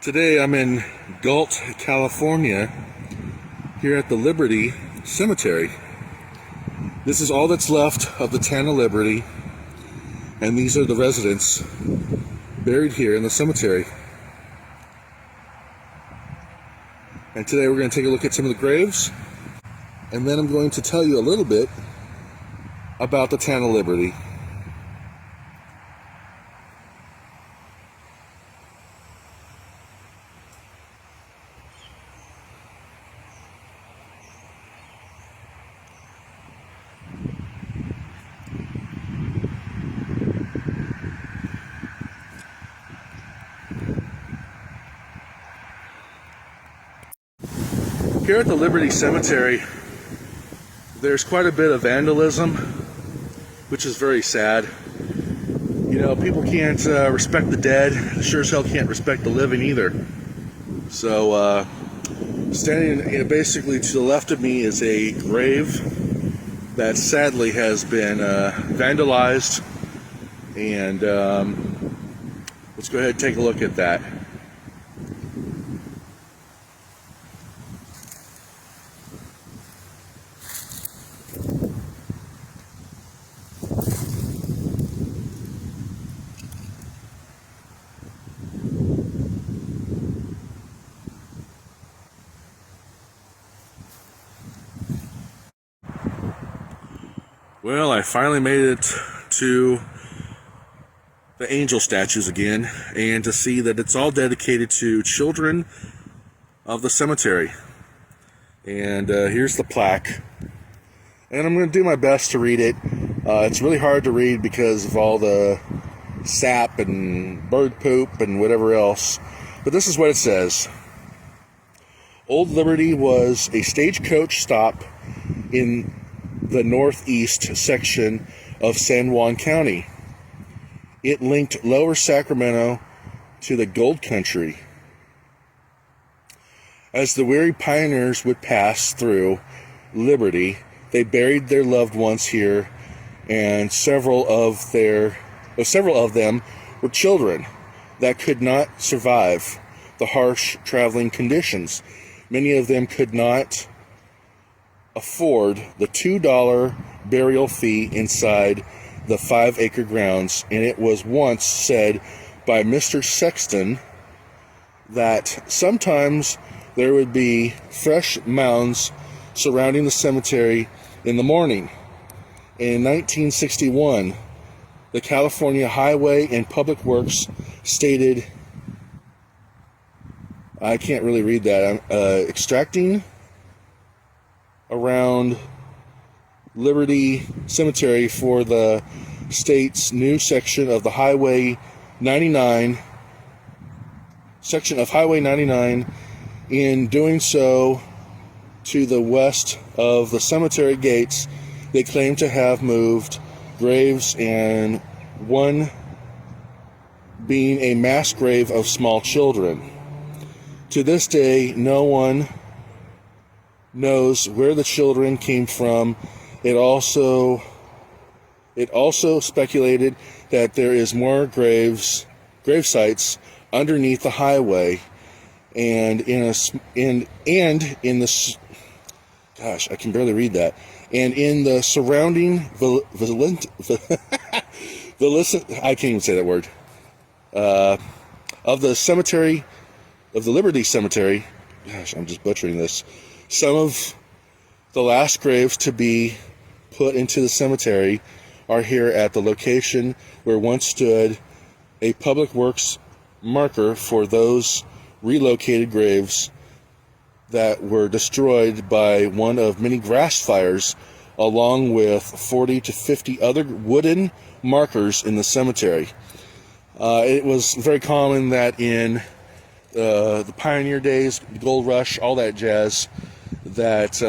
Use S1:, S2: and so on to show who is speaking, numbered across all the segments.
S1: Today I'm in Galt, California, here at the Liberty Cemetery. This is all that's left of the town of Liberty, and these are the residents buried here in the cemetery. And today we're going to take a look at some of the graves, and then I'm going to tell you a little bit about the town of Liberty. Here at the Liberty Cemetery, there's quite a bit of vandalism, which is very sad. You know, people can't respect the dead. Sure as hell can't respect the living either. So, standing basically to the left of me is a grave that sadly has been vandalized. And let's go ahead and take a look at that. Well, I finally made it to the angel statues again, and to see that it's all dedicated to children of the cemetery. And here's the plaque. And I'm going to do my best to read it. It's really hard to read because of all the sap and bird poop and whatever else. But this is what it says. Old Liberty was a stagecoach stop in the northeast section of San Juan County. It linked Lower Sacramento to the gold country. As the weary pioneers would pass through Liberty, they buried their loved ones here, and several of them were children that could not survive the harsh traveling conditions. Many of them could not afford the $2 burial fee inside the 5-acre grounds, and it was once said by Mr. Sexton that sometimes there would be fresh mounds surrounding the cemetery in the morning. In 1961, the California Highway and Public Works stated, I can't really read that, extracting around Liberty Cemetery for the state's new section of the Highway 99, In doing so, to the west of the cemetery gates, they claim to have moved graves, and one being a mass grave of small children. To this day, no one knows where the children came from. It also speculated that there is more grave sites underneath the highway, and in the I can barely read that. And in the surrounding I can't even say that word. Of the cemetery, of the Liberty Cemetery, gosh, I'm just butchering this. Some of the last graves to be put into the cemetery are here at the location where once stood a public works marker for those relocated graves that were destroyed by one of many grass fires, along with 40 to 50 other wooden markers in the cemetery. It was very common that in the pioneer days, the gold rush, all that jazz, that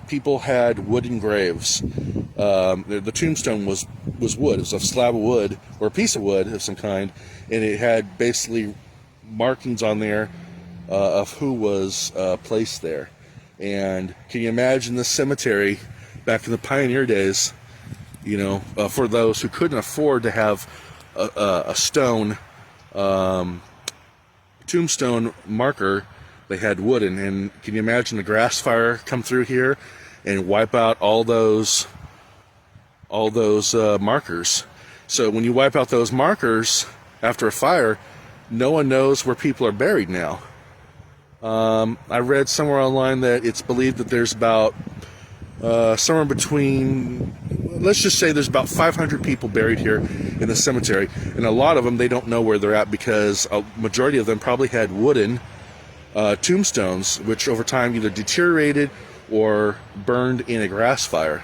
S1: people had wooden graves. The tombstone was wood. It was a slab of wood or a piece of wood of some kind, and it had basically markings on there of who was placed there. And can you imagine the cemetery back in the pioneer days, you know, for those who couldn't afford to have a stone tombstone marker, they had wooden. And can you imagine a grass fire come through here and wipe out all those markers? So when you wipe out those markers after a fire, no one knows where people are buried now. I read somewhere online that it's believed that there's about somewhere between, let's just say there's about 500 people buried here in the cemetery, and a lot of them, they don't know where they're at because a majority of them probably had wooden tombstones, which over time either deteriorated or burned in a grass fire.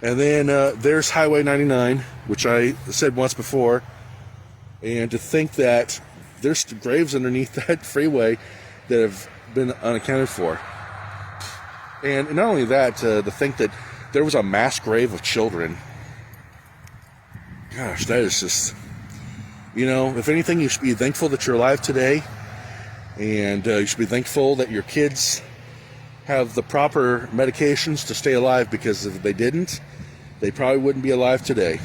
S1: And then there's Highway 99, which I said once before, and to think that there's graves underneath that freeway that have been unaccounted for. And not only that, to think that there was a mass grave of children. Gosh, that is just, if anything, you should be thankful that you're alive today. And you should be thankful that your kids have the proper medications to stay alive, because if they didn't, they probably wouldn't be alive today.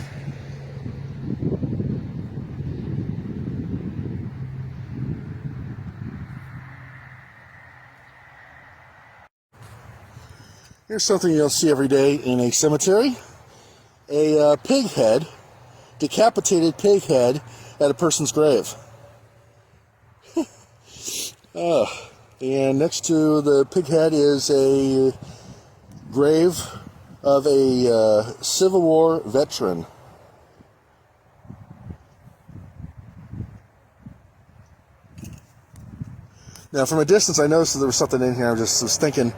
S1: Here's something you'll see every day in a cemetery. A pig head, decapitated pig head at a person's grave. And next to the pig head is a grave of a Civil War veteran. Now, from a distance, I noticed that there was something in here. I was thinking,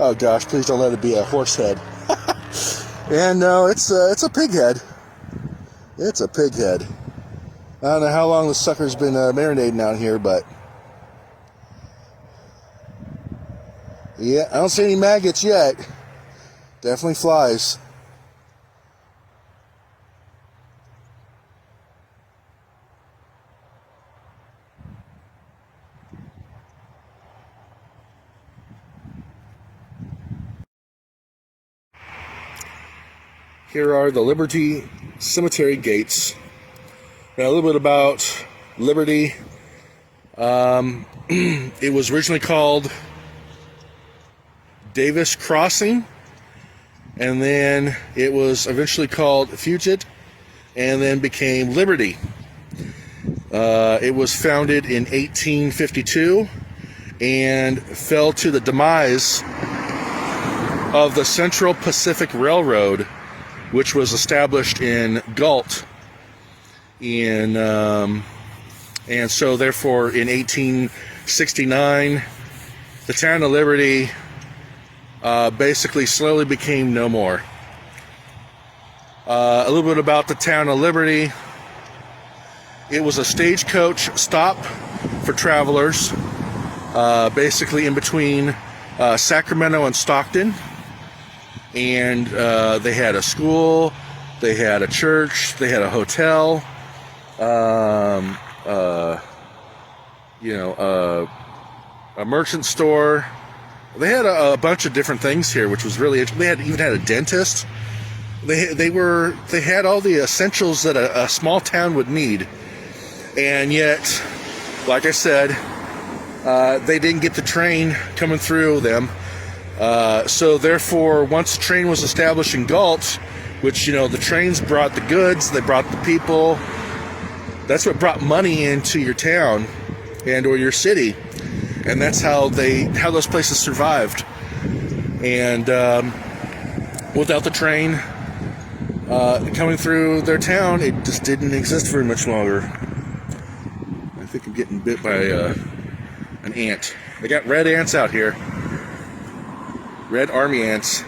S1: oh gosh, please don't let it be a horse head. And no, it's a pig head. It's a pig head. I don't know how long the sucker's been marinating out here, but yeah, I don't see any maggots yet. Definitely flies. Here are the Liberty Cemetery gates. Now, a little bit about Liberty. It was originally called Davis Crossing, and then it was eventually called Fugit, and then became Liberty. It was founded in 1852 and fell to the demise of the Central Pacific Railroad, which was established in Galt. And so therefore in 1869, the town of Liberty basically slowly became no more. A little bit about the town of Liberty. It was a stagecoach stop for travelers, basically in between Sacramento and Stockton. And they had a school, they had a church, they had a hotel, a merchant store. They had a bunch of different things here, which was really interesting. They even had a dentist. They had all the essentials that a small town would need, and yet, like I said, they didn't get the train coming through them. So therefore, once the train was established in Galt, which, the trains brought the goods, they brought the people. That's what brought money into your town and or your city, and that's how those places survived. And without the train coming through their town, it just didn't exist very much longer. I think I'm getting bit by an ant. They got red ants out here. Red army ants.